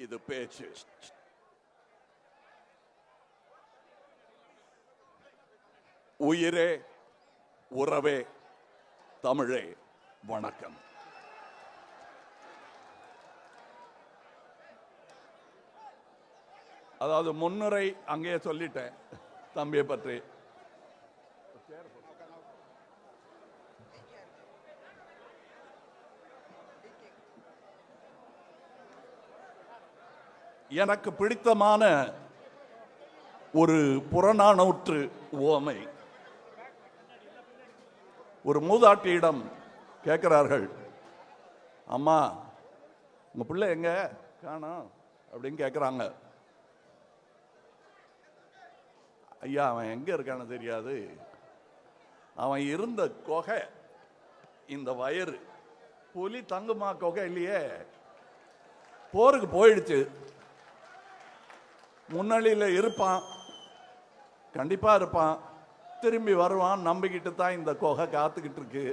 இது பேச்சு. உயிரே உறவே தமிழே வணக்கம். அதாவது முன்னுரை அங்கேயே சொல்லிட்டேன் தம்பியை பற்றி. எனக்கு பிடித்தமான ஒரு புறநானூற்று உவமை. ஒரு மூதாட்டியிடம் கேட்கிறார்கள், அம்மா உங்க பிள்ளை எங்க காணோம் அப்படின்னு கேட்கிறாங்க. ஐயா அவன் எங்க இருக்கான்னு தெரியாது, அவன் இருந்த கொகை இந்த வயறு. புலி தங்குமா கொகை இல்லையே, போருக்கு போயிடுச்சு. முன்னணியில் இருப்பான், கண்டிப்பா இருப்பான், திரும்பி வருவான், நம்பிக்கிட்டு தான் இந்த கொகை காத்துக்கிட்டு இருக்கு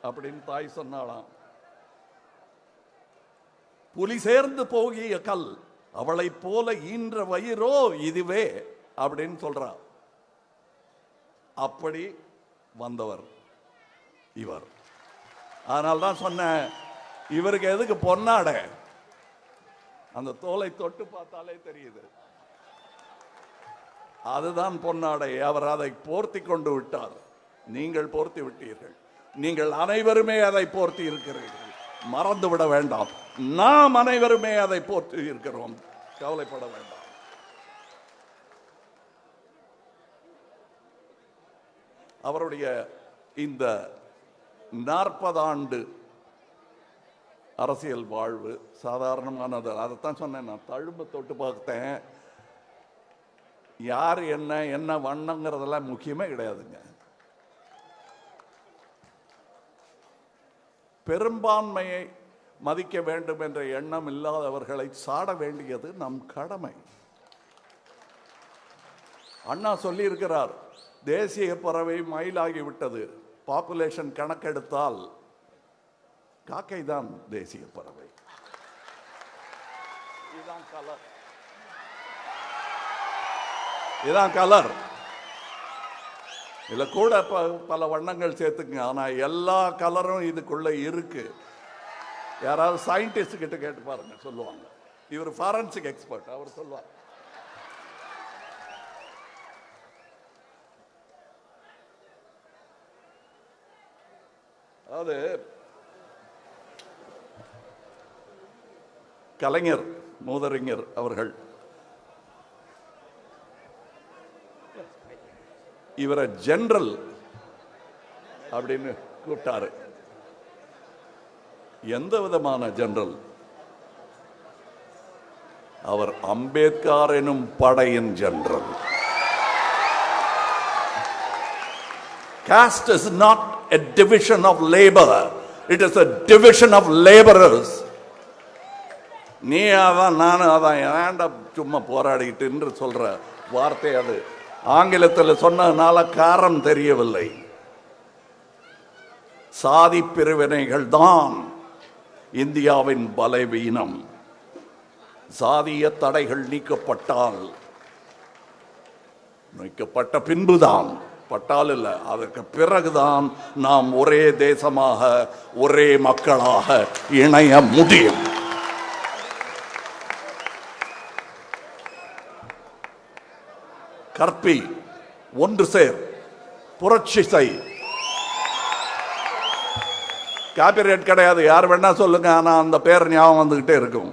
அப்படின்னு தாய் சொன்னாலாம். புலி சேர்ந்து போகிய கல் அவளை போல ஈன்ற வயிறோ இதுவே அப்படின்னு சொல்றான். அப்படி வந்தவர் இவர். அதனால்தான் சொன்னேன், இவருக்கு எதுக்கு பொன்னாடை? அந்த தோலை தொட்டு பார்த்தாலே தெரியுது, அதுதான் பொன்னாடை. அவர் அதை போர்த்தி கொண்டு விட்டார், நீங்கள் போர்த்தி விட்டீர்கள். நீங்கள் அனைவருமே அதை போர்த்தி இருக்கிறீர்கள், மறந்துவிட வேண்டாம். நாம் அனைவருமே அதை போர்த்தி இருக்கிறோம், கவலைப்பட வேண்டாம். அவருடைய இந்த 40 ஆண்டு அரசியல் வாழ்வு சாதாரணமானது. அதைத்தான் சொன்னேன், நான் தழும்ப தொட்டு பார்த்தேன். யார் என்ன என்ன வண்ணங்கிறதெல்லாம் முக்கியமே கிடையாதுங்க. பெரும்பான்மையை மதிக்க வேண்டும் என்ற எண்ணம் இல்லாதவர்களை சாட வேண்டியது நம் கடமை. அண்ணா சொல்லி இருக்கிறார், தேசிய பறவை மயிலாகிவிட்டது. பாப்புலேஷன் கணக்கெடுத்தால் காக்கை தான் தேசிய பறவை. இதுதான் கலர், இதுதான் கலர். இதுல கூட பல வண்ணங்கள் சேர்த்துக்குங்க, ஆனா எல்லா கலரும் இதுக்குள்ள இருக்கு. யாராவது சயின்டிஸ்ட் கிட்ட கேட்டு பாருங்க, சொல்லுவாங்க. இவர் ஃபாரன்சிக் எக்ஸ்பர்ட், அவர் சொல்லுவார். அதாவது கலைஞர் மூதறிஞர் அவர்கள் இவரை ஜெனரல் அப்படின்னு கூப்பிட்டாரு. எந்த விதமான ஜெனரல்? அவர் அம்பேத்கர் எனும் படையின் general. Caste is not a division of labor, it is a division of laborers. நீ அதான் நானும் அதான், ஏன்டா சும்மா போராடிக்கிட்டு என்று சொல்ற வார்த்தை அது. ஆங்கிலத்தில் சொன்னதுனால காரம் தெரியவில்லை. சாதி பிரிவினைகள் தான் இந்தியாவின் பலவீனம். சாதிய தடைகள் நீக்கப்பட்டால், நீக்கப்பட்ட பின்புதான், பட்டால் இல்லை, அதற்கு பிறகுதான் நாம் ஒரே தேசமாக ஒரே மக்களாக இணைய முடியும். கற்பி, ஒன்று சேர், புரட்சி செய். காப்பிரைட் கிடையாது, யார் வேணா சொல்லுங்க, ஆனா அந்த பேர் ஞாபகம் வந்துகிட்டே இருக்கும்.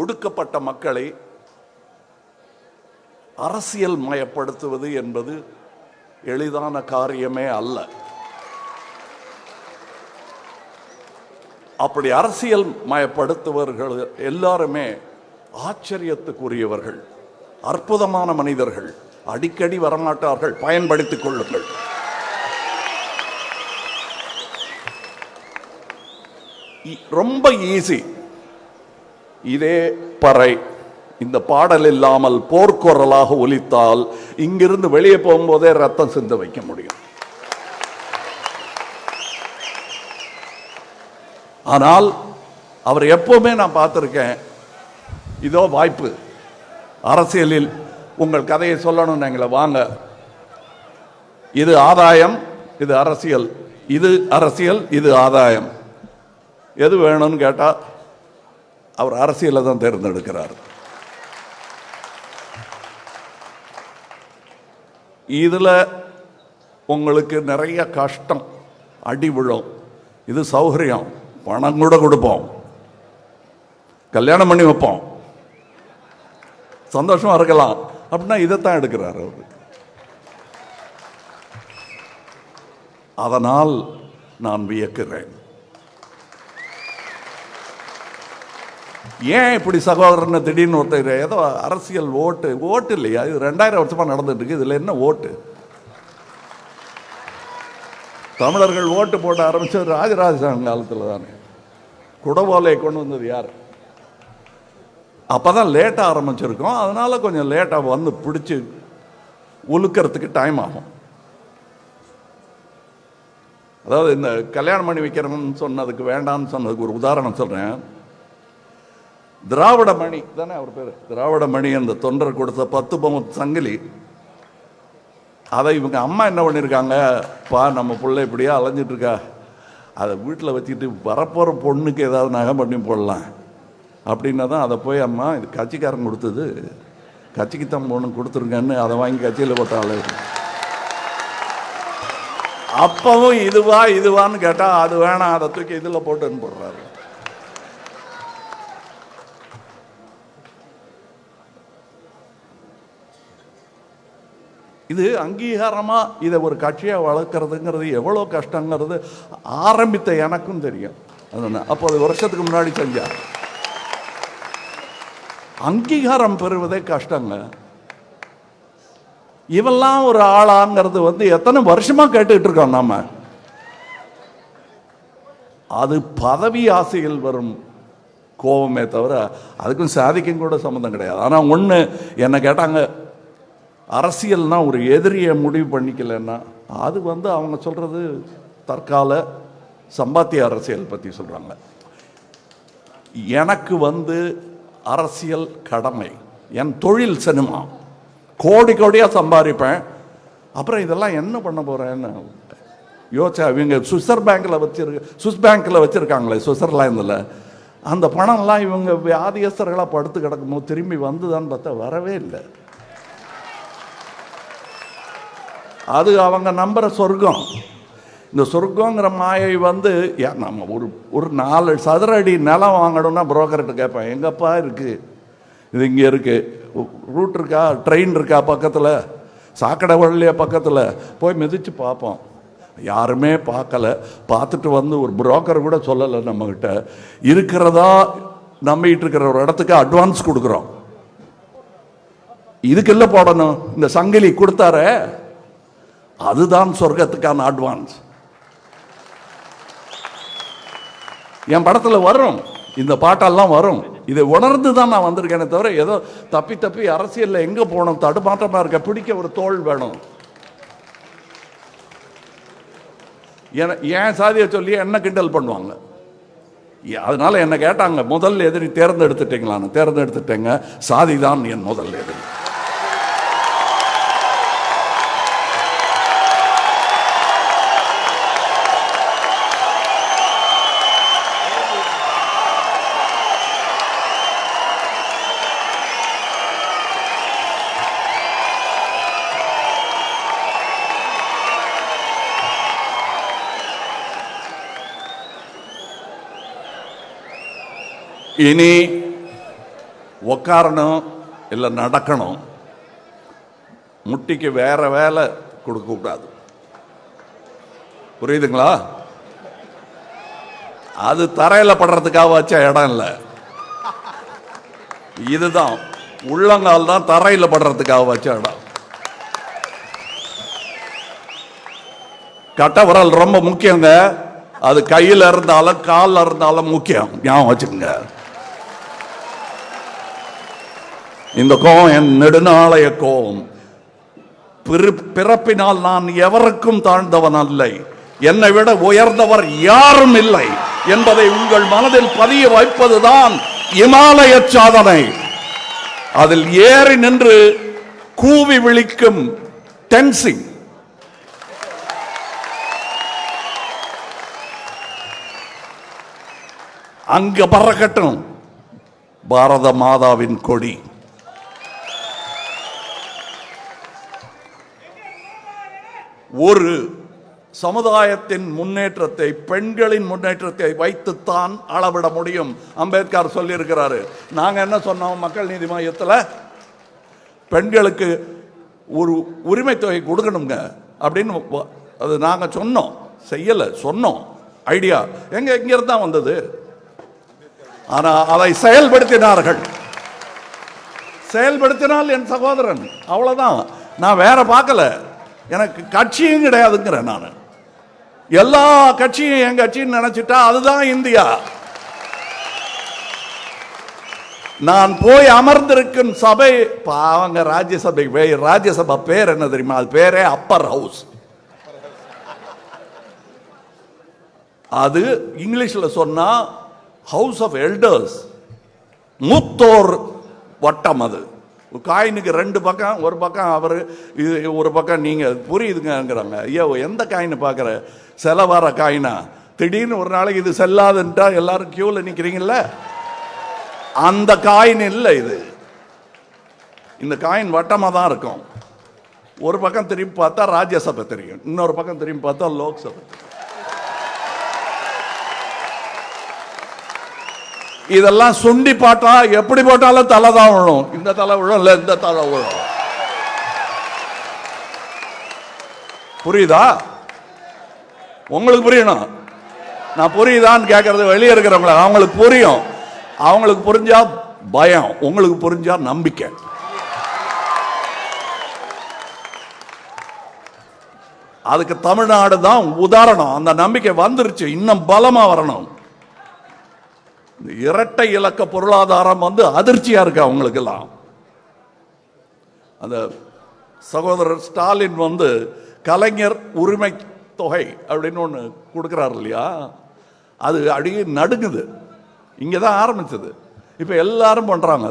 ஒடுக்கப்பட்ட மக்களை அரசியல் மயப்படுத்துவது என்பது எளிதான காரியமே அல்ல. அப்படி அரசியல் மயப்படுத்துவர்கள் எல்லாருமே ஆச்சரியத்துக்குரியவர்கள், அற்புதமான மனிதர்கள். அடிக்கடி வரமாட்டார்கள், பயன்படுத்திக் கொள்ளுங்கள். ரொம்ப ஈஸி. இதே பறை இந்த பாடல் இல்லாமல் போர்க்குரலாக ஒலித்தால் இங்கிருந்து வெளியே போகும்போதே ரத்தம் சிந்த வைக்க முடியும். ஆனால் அவர் எப்பவுமே நான் பார்த்துருக்கேன், இதோ வாய்ப்பு, அரசியலில் உங்கள் கதையை சொல்லணும், எங்களை வாங்க, இது ஆதாயம், இது அரசியல், இது அரசியல், இது ஆதாயம், எது வேணும்னு கேட்டால் அவர் அரசியலை தான் தேர்ந்தெடுக்கிறார். இதில் உங்களுக்கு நிறைய கஷ்டம், அடி விழும். இது சௌகரியம், பணம் கூட கொடுப்போம், கல்யாணம் பண்ணி வைப்போம், சந்தோஷமா இருக்கலாம் அப்படின்னா இதைத்தான் எடுக்கிறார் அவர். அதனால் நான் வியக்கிறேன். ஏன் இப்படி சகோதரன் திடீர்னு ஒருத்தர் ஏதோ அரசியல் ஓட்டு இல்லையா? இது 2000 வருஷமா நடந்துட்டு இருக்கு, இதுல என்ன ஓட்டு? தமிழர்கள் ஓட்டு போட ஆரம்பிச்சது ராஜராஜ காலத்துல தானே. குடவோலை கொண்டு வந்தது யார்? அப்பதான் லேட்டா ஆரம்பிச்சிருக்கோம், அதனால கொஞ்சம் லேட்டா வந்து பிடிச்சு உழுக்கிறதுக்கு டைம் ஆகும். அதாவது இந்த கல்யாணம் பண்ணி வைக்கிறோம்னு சொன்னதுக்கு, வேண்டாம்னு சொன்னதுக்கு ஒரு உதாரணம் சொல்றேன். திராவிட மணி தானே அவர் பேரு, திராவிட மணி, அந்த தொண்டர் கொடுத்த 10 பவுன் சங்கிலி, அதை இவங்க அம்மா என்ன பண்ணியிருக்காங்க, பா நம்ம பிள்ளை இப்படியா அலைஞ்சிட்டு இருக்கா, அதை வீட்டில் வச்சுட்டு வரப்போகிற பொண்ணுக்கு ஏதாவது நகை பண்ணி போடலாம் அப்படின்னா தான் அதை போய் அம்மா இது கட்சிக்காரன் கொடுத்தது, கட்சிக்கு தான் பொண்ணு கொடுத்துருங்கன்னு அதை வாங்கி கட்சியில் போட்டாலே. அப்பவும் இதுவான்னு கேட்டால் அது வேணாம், அதை தூக்கி இதில் போட்டுன்னு போடுறாரு. இது அங்கீகாரமா இதை ஒரு கட்சியை வளர்க்கறதுங்கிறது எவ்வளோ கஷ்டங்கிறது ஆரம்பித்த எனக்கும் தெரியும். அப்போ அது வருஷத்துக்கு முன்னாடி செஞ்சார். அங்கீகாரம் பெறுவதே கஷ்டங்க. இவெல்லாம் ஒரு ஆளாங்கிறது எத்தனை வருஷமா கேட்டுக்கிட்டு இருக்கோம் நாம. அது பதவி ஆசையில் வரும் கோபமே தவிர அதுக்கும் சாதிக்கும் கூட சம்மந்தம் கிடையாது. ஆனா ஒண்ணு என்ன கேட்டாங்க, அரசியல்னா ஒரு எதிரியை முடிவு பண்ணிக்கலன்னா அது அவங்க சொல்றது தற்கால சம்பாத்திய அரசியல் பத்தி சொல்றாங்க. எனக்கு அரசியல் கடமை, என் தொழில் சினிமா, கோடி கோடியா சம்பாதிப்பேன், அப்புறம் இதெல்லாம் என்ன பண்ண போறேன்னு யோசிச்சா. இவங்க சுவிஸ் பேங்க்ல வச்சிருக்காங்களே சுவிட்சர்லாந்துல, அந்த பணம்லாம் இவங்க வியாதியஸ்தர்களா படுத்து கிடக்கும்போது திரும்பி வந்துதான்னு பார்த்தா வரவே இல்லை. அது அவங்க நம்புற சொர்க்கம். இந்த சொர்க்கங்கிற மாயை நம்ம ஒரு 4 சதுர அடி நிலம் வாங்கணும்னா புரோக்கர்கிட்ட கேட்பேன், எங்கப்பா இருக்கு, இது இங்கே இருக்கு, ரூட் இருக்கா, ட்ரெயின் இருக்கா பக்கத்தில், சாக்கடை வழியா பக்கத்தில், போய் மிதிச்சு பார்ப்போம். யாருமே பார்க்கல. பார்த்துட்டு ஒரு புரோக்கர் கூட சொல்லலை நம்மகிட்ட. இருக்கிறதா நம்பிட்டு இருக்கிற ஒரு இடத்துக்கு அட்வான்ஸ் கொடுக்குறோம். இதுக்கு இல்லை போடணும், இந்த சங்கிலி கொடுத்தார அதுதான் சொர்க்கத்துக்கான அட்வான்ஸ். என் படத்துல வரும், இந்த பாட்டெல்லாம் வரும். இதை உணர்ந்து தான் நான் வந்திருக்கேனே தவிர ஏதோ தப்பி அரசியல்ல எங்க போகணும், தடுமாற்றமா இருக்க, பிடிக்க ஒரு தோல் வேணும். ஏன் சாதியை சொல்லி என்ன கிண்டல் பண்ணுவாங்க. அதனால என்ன கேட்டாங்க, முதல் எதிரி தேர்ந்தெடுத்துட்டீங்களான்னு. தேர்ந்தெடுத்துட்டேங்க, சாதி தான் என் முதல் எதிரி. இனி உக்காரணும் இல்லை நடக்கணும், முட்டிக்கு வேற வேலை கொடுக்க கூடாது. புரியுதுங்களா? அது தரையில படுறதுக்காக வச்ச இடம் இல்லை, இதுதான் உள்ளங்கால் தான் தரையில படுறதுக்காக வச்ச இடம். கட்ட விரல் ரொம்ப முக்கியங்க. அது கையில இருந்தாலும் காலில் இருந்தாலும் முக்கியம், ஞாபகம் வச்சுக்கோங்க. இந்த கோபம் என் நெடுநாளைய கோபம். பிறப்பினால் நான் எவருக்கும் தாழ்ந்தவன் அல்ல, என்னை விட உயர்ந்தவர் யாரும் இல்லை. என்பதை உங்கள் மனதில் பதிய வைப்பதுதான் இமாலய சாதனை. அதில் ஏறி நின்று கூவி விழிக்கும் டென்சிங், அங்க பறக்கட்டும் பாரத மாதாவின் கொடி. ஒரு சமுதாயத்தின் முன்னேற்றத்தை, பெண்களின் முன்னேற்றத்தை வைத்துத்தான் அளவிட முடியும். அம்பேத்கர் சொல்லி இருக்கிறாரு. நாங்க என்ன சொன்னோம்? மக்கள் நீதி மையத்தில் பெண்களுக்கு ஒரு உரிமை தொகை கொடுக்கணுங்க அப்படின்னு அது நாங்க சொன்னோம். செய்யல, சொன்னோம். ஐடியா எங்க இருந்து தான் வந்தது. ஆனா அதை செயல்படுத்தினார்கள். செயல்படுத்தினால் என் சகோதரன், அவ்வளவுதான். நான் வேற பார்க்கல. எனக்கு கட்சியும் கிடையாதுங்கிறேன். நான் எல்லா கட்சியும் என் கட்சின்னு நினைச்சிட்டா அதுதான் இந்தியா. நான் போய் அமர்ந்திருக்கும் சபை அவங்க ராஜ்யசபை. ராஜ்யசபா பேர் என்ன தெரியுமா? அது பேரே அப்பர் ஹவுஸ். அது இங்கிலீஷ்ல சொன்னா ஹவுஸ் ஆஃப் எல்டர்ஸ், மூத்தோர் வட்டம். அது காயினுக்கு ரெண்டு பக்கம், ஒரு பக்கம் அவர், இது ஒரு பக்கம் நீங்க. புரியுதுங்கிறாங்க. ஐயோ, எந்த காயின் பார்க்குற? செலவார காயினா? திடீர்னு ஒரு நாளைக்கு இது செல்லாதுன்ட்டா எல்லாரும் கியூல நிக்கிறீங்கல்ல, அந்த காயின் இல்லை இது. இந்த காயின் வட்டமாக தான் இருக்கும். ஒரு பக்கம் திரும்பி பார்த்தா ராஜ்யசபை தெரியும், இன்னொரு பக்கம் திரும்பி பார்த்தா லோக்சபை. இதெல்லாம் சுண்டி பாட்டா எப்படி போட்டாலும் தலை தான் விழும். இந்த தலை விழும், இல்ல இந்த தலை விழும். புரியுதா? உங்களுக்கு புரியணும். நான் புரியுதான்னு கேட்கறது வெளியே இருக்கிறவங்கள. அவங்களுக்கு புரியும். அவங்களுக்கு புரிஞ்சா பயம், உங்களுக்கு புரிஞ்சா நம்பிக்கை. அதுக்கு தமிழ்நாடு தான் உதாரணம். அந்த நம்பிக்கை வந்துருச்சு, இன்னும் பலமா வரணும். இரட்டை இலக்க பொருளாதாரம் அதிர்ச்சியா இருக்கு அவங்களுக்கு எல்லாம். அந்த சகோதரர் ஸ்டாலின் கலைஞர் உரிமை தொகை அப்படின்னு ஒன்று கொடுக்கிறார் இல்லையா, அது அடியே நடுங்குது. இங்கதான் ஆரம்பிச்சது, இப்ப எல்லாரும் பண்றாங்க.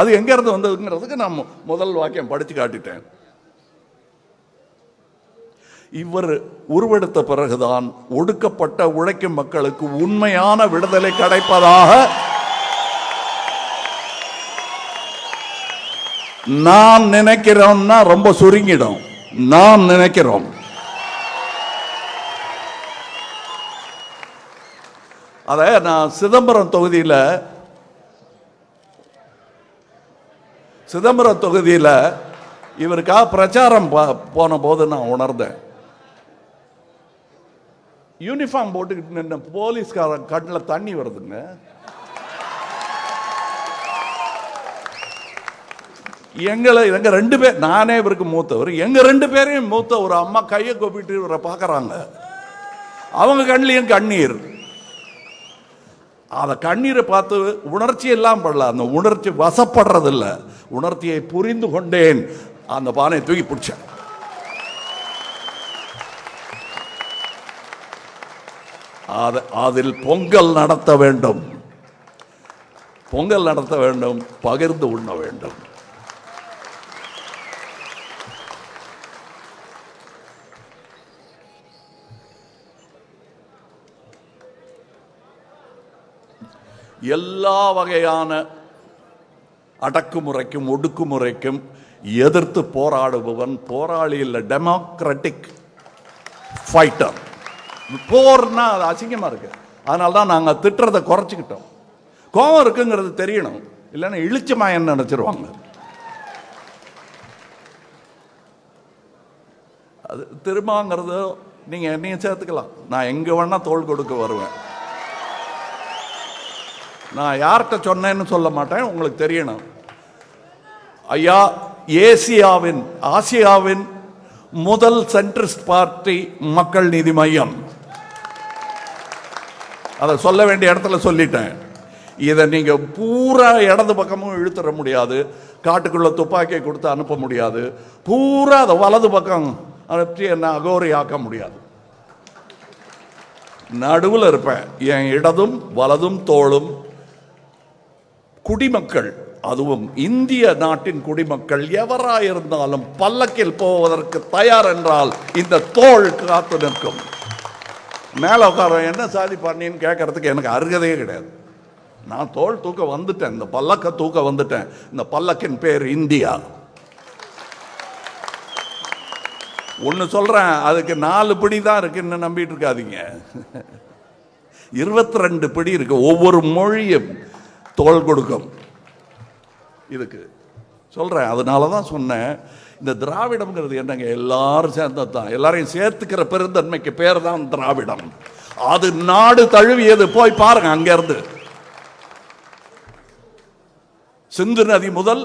அது எங்க இருந்து வந்ததுங்கிறதுக்கு நான் முதல் வாக்கியம் படிச்சு காட்டிட்டேன். இவர் உருவெடுத்த பிறகுதான் ஒடுக்கப்பட்ட உழைக்கும் மக்களுக்கு உண்மையான விடுதலை கிடைப்பதாக நாம் நினைக்கிறோம்னா ரொம்ப சுருங்கிடும். நாம் நினைக்கிறோம். அத நான் சிதம்பரம் தொகுதியில் இவருக்காக பிரச்சாரம் போன போது நான் உணர்ந்தேன். யூனிஃபார்ம் போட்டுக்கிட்டு நின்ன போலீஸ்காரன் கண்ணில் தண்ணி வருதுங்க. எங்க ரெண்டு பேர், நானே இவருக்கு மூத்தவர், எங்க ரெண்டு பேரையும் மூத்த ஒரு அம்மா கையை கொப்பிட்டு இவரை பார்க்கறாங்க. அவங்க கண்ணிலையும் கண்ணீர். அந்த கண்ணீரை பார்த்து உணர்ச்சி எல்லாம் படல, அந்த உணர்ச்சி வசப்படுறது இல்லை. உணர்ச்சியை புரிந்து கொண்டேன். அந்த பானையை தூக்கி பிடிச்சேன். அதில் பொங்கல் நடத்த வேண்டும், பொங்கல் நடத்த வேண்டும், பகிர்ந்து உண்ண வேண்டும். எல்லா வகையான அடக்குமுறைக்கும் ஒடுக்குமுறைக்கும் எதிர்த்து போராடுபவன் போராளி இல்லை, டெமோக்ராட்டிக் ஃபைட்டர். போர்னா அது அசிங்கமா இருக்கு. அதனால தான் நாங்க திட்டுறதை குறைச்சிக்கிட்டோம். கோபம் இருக்குங்கிறது தெரியணும், இல்லைன்னா இழிச்சமா என்ன நினைச்சிருவாங்க. அது திரும்பங்கிறது நீங்க என்னையும் சேர்த்துக்கலாம். நான் எங்க வேணா தோள் கொடுக்க வருவேன். நான் யார்கிட்ட சொன்னேன்னு சொல்ல மாட்டேன், உங்களுக்கு தெரியணும். ஐயா, ஆசியாவின் முதல் சென்ட்ரிஸ்ட் பார்ட்டி மக்கள் நீதி மையம். அதை சொல்ல வேண்டிய இடத்துல சொல்லிட்டேன். இதை நீங்க பூரா இடது பக்கமும் இழுத்துற முடியாது, காட்டுக்குள்ள துப்பாக்கியை கொடுத்து அனுப்ப முடியாது, பூரா அதை வலது பக்கம் அனுப்பி என்ன அகோரி ஆக்க முடியாது. நடுவில் இருப்பேன். என் இடதும் வலதும் தோளும் குடிமக்கள், அதுவும் இந்திய நாட்டின் குடிமக்கள் எவராயிருந்தாலும் பல்லக்கில் போவதற்கு தயார் என்றால் இந்த தோள் காத்து நிற்கும். மேல உட்கார என்ன சாதி பண்ணின்னு கேட்கறதுக்கு எனக்கு அருகதையே கிடையாது. நான் தோள் தூக்க வந்துட்டேன், இந்த பல்லக்க தூக்க வந்துட்டேன். இந்த பல்லக்கின் பேர் இந்தியா. ஒன்னு சொல்றேன், அதுக்கு 4 பிடி தான் இருக்குன்னு நம்பிட்டு இருக்காதீங்க. 22 பிடி இருக்கு. ஒவ்வொரு மொழியும் தோள் கொடுக்கும் இதுக்கு சொல்றேன். அதனாலதான் சொன்னேன், இந்த திராவிடம்ங்கிறது என்னங்க, எல்லாரும் சேர்ந்ததுதான். எல்லாரையும் சேர்த்துக்கிற பெருந்தன்மைக்கு பேர் தான் திராவிடம். அது நாடு தழுவியது. போய் பாருங்க, அங்க இருந்து சிந்து நதி முதல்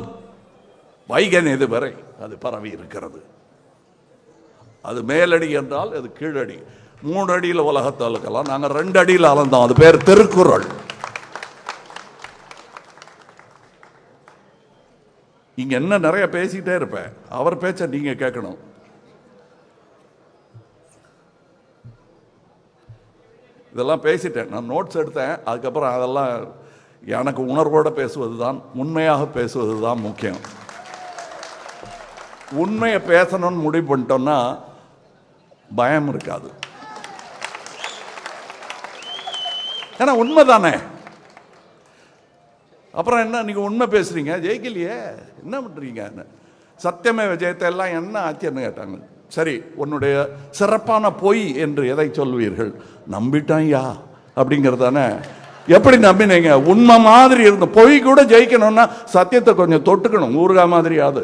வைகை நதி வரை அது பரவி இருக்கிறது. அது மேலடி என்றால் அது கீழடி. 3 அடியில் உலகத்தை அளக்கலாம், நாங்க 2 அடியில் அளந்தோம். அது பேர் திருக்குறள். இங்க என்ன நிறைய பேசிட்டே இருப்பேன், அவர் பேச்ச நீங்க கேட்கணும். இதெல்லாம் பேசிட்டேன், நான் நோட்ஸ் எடுத்தேன். அதுக்கப்புறம் அதெல்லாம் எனக்கு உணர்வோட பேசுவதுதான், உண்மையாக பேசுவதுதான் முக்கியம். உண்மையை பேசணும்னு முடிவு பண்ணிட்டோம்னா பயம் இருக்காது. ஏன்னா உண்மைதானே. அப்புறம் என்ன, நீங்க உண்மை பேசுறீங்க, ஜெயிக்கலையே என்ன பண்றீங்க? சத்தியமே விஜயத்தை எல்லாம் என்ன ஆச்சுன்னு கேட்டாங்க. சரி, உன்னுடைய சிறப்பான பொய் என்று எதை சொல்வீர்கள்? நம்பிட்டாயா அப்படிங்கிறதானே. எப்படி நம்பினீங்க? உண்மை மாதிரி இருந்த பொய் கூட ஜெயிக்கணும்னா சத்தியத்தை கொஞ்சம் தொட்டுக்கணும். ஊறுகா மாதிரியாவது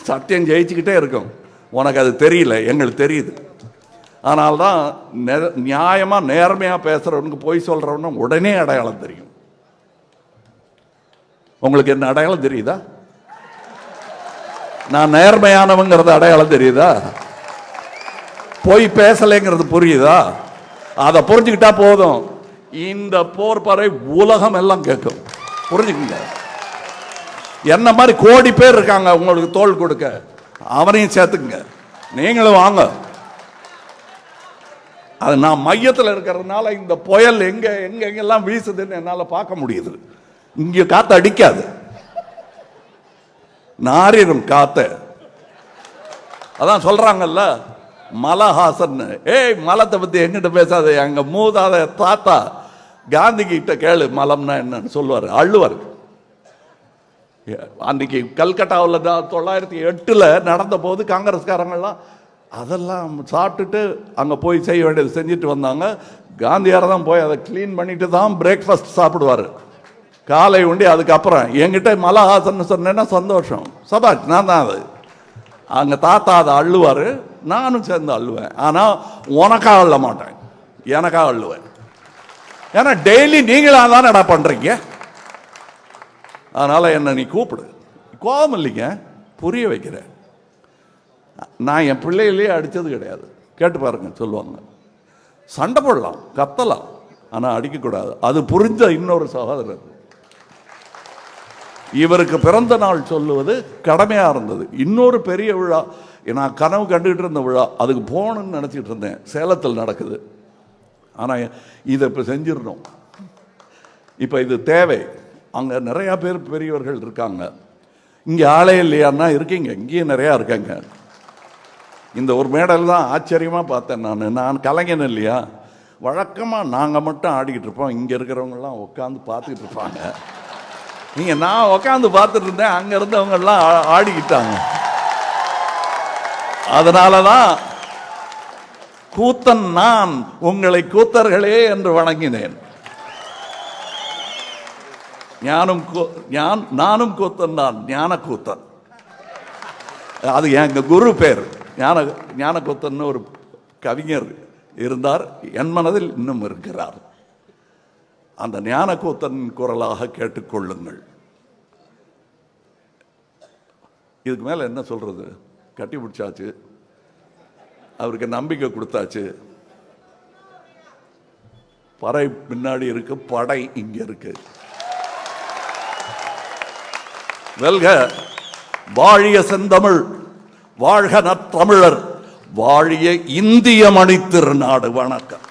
சத்தியம் ஜெயிச்சுக்கிட்டே இருக்கும். உனக்கு அது தெரியல, எங்களுக்கு தெரியுது. ஆனால்தான் நியாயமா நேர்மையா பேசுறவனுக்கு பொய் சொல்றவனும் உடனே அடையாளம் தெரியும். உங்களுக்கு என்ன அடையாளம் தெரியுதா? நான் நேர்மையானவங்கிறது அடையாளம் தெரியுதா? பொய் பேசலைங்கிறது புரியுதா? அதை புரிஞ்சுக்கிட்டா போதும். இந்த போர் பறை உலகம் எல்லாம் கேட்கும். புரிஞ்சுக்குங்க. என்ன மாதிரி கோடி பேர் இருக்காங்க உங்களுக்கு தோள் கொடுக்க. அவனையும் சேர்த்துக்குங்க, நீங்களும் வாங்க. அது நான் மையத்தில் இருக்கிறதுனால இந்த புயல் எங்க எங்க எங்கெல்லாம் வீசுதுன்னு என்னால பார்க்க முடியுது. இங்க காத்து அடிக்காது, நாரிரும் காத்த. அதான் சொல்றாங்கல்ல மலஹாசன், ஏய் மலத்தை பத்தி எங்கிட்ட பேசாத, எங்க மூதாத தாத்தா காந்தி கிட்ட கேளு மலம்னா என்னன்னு சொல்லுவாரு, அள்ளுவார். அன்னைக்கு கல்கட்டாவில் 1908 நடந்த போது காங்கிரஸ்காரங்கள்லாம் அதெல்லாம் சாப்பிட்டுட்டு அங்கே போய் செய்ய வேண்டியது செஞ்சுட்டு வந்தாங்க. காந்தியார் தான் போய் அதை கிளீன் பண்ணிட்டு தான் பிரேக்ஃபாஸ்ட் சாப்பிடுவார், காலை உண்டி. அதுக்கப்புறம் என்கிட்ட மலஹாசன் சொன்னேன்னா சந்தோஷம், சபாஷ், நான் தான் அது. அங்கே தாத்தா அதை அள்ளுவார், நானும் சேர்ந்து அள்ளுவேன். ஆனால் உனக்காக அள்ள மாட்டேன், எனக்காக அள்ளுவேன். ஏன்னா டெய்லி நீங்களாக தான் என்ன பண்ணுறீங்க. அதனால என்ன நீ கூப்பிடு, கோபம் இல்லைங்க, புரிய வைக்கிறேன். நான் என் பிள்ளைகளே அடித்தது கிடையாது, கேட்டு பாருங்க சொல்லுவாங்க. சண்டை போடலாம், கத்தலாம், ஆனால் அடிக்கக்கூடாது. அது புரிஞ்ச இன்னொரு சகோதரர் இவருக்கு பிறந்த நாள் சொல்லுவது கடமையாக இருந்தது. இன்னொரு பெரிய விழா நான் கனவு கண்டுகிட்டு இருந்த விழா, அதுக்கு போகணும்னு நினச்சிட்டு இருந்தேன். சேலத்தில் நடக்குது. ஆனால் இதை இப்போ செஞ்சிடணும். இப்போ இது தேவை. அங்கே நிறையா பேர் பெரியவர்கள் இருக்காங்க. இங்கே ஆளே இல்லையான்னா இருக்கீங்க, இங்கேயும் நிறையா இருக்காங்க. இந்த ஒரு மேடல் தான் ஆச்சரியமாக பார்த்தேன். நான் கலைஞன் இல்லையா, வழக்கமாக நாங்கள் மட்டும் ஆடிக்கிட்டு இருப்போம், இங்கே இருக்கிறவங்கெல்லாம் உட்காந்து பார்த்துக்கிட்டு இருப்பாங்க. நீங்கள் நான் உட்காந்து பார்த்துட்டு இருந்தேன், அங்கே இருந்தவங்கெல்லாம் ஆடிக்கிட்டாங்க. அதனால தான் கூத்தன் நான் உங்களை கூத்தர்களே என்று வணங்கினேன். நானும் கூத்தன் தான், ஞான கூத்தன். அது எங்க குரு பேர். ஞான கூத்தன் ஒரு கவிஞர் இருந்தார், என் மனதில் இன்னும் இருக்கிறார். அந்த ஞான கூத்தன் குரலாக கேட்டுக்கொள்ளுங்கள். இதுக்கு மேல என்ன சொல்றது? கட்டி பிடிச்சாச்சு, அவருக்கு நம்பிக்கை கொடுத்தாச்சு. பறை பின்னாடி இருக்கு, படை இங்க இருக்கு. வெல்க வாழிய செந்தமிழ், வாழ்க நற்றமிழர், வாழிய இந்திய மணித்திருநாடு. வணக்கம்.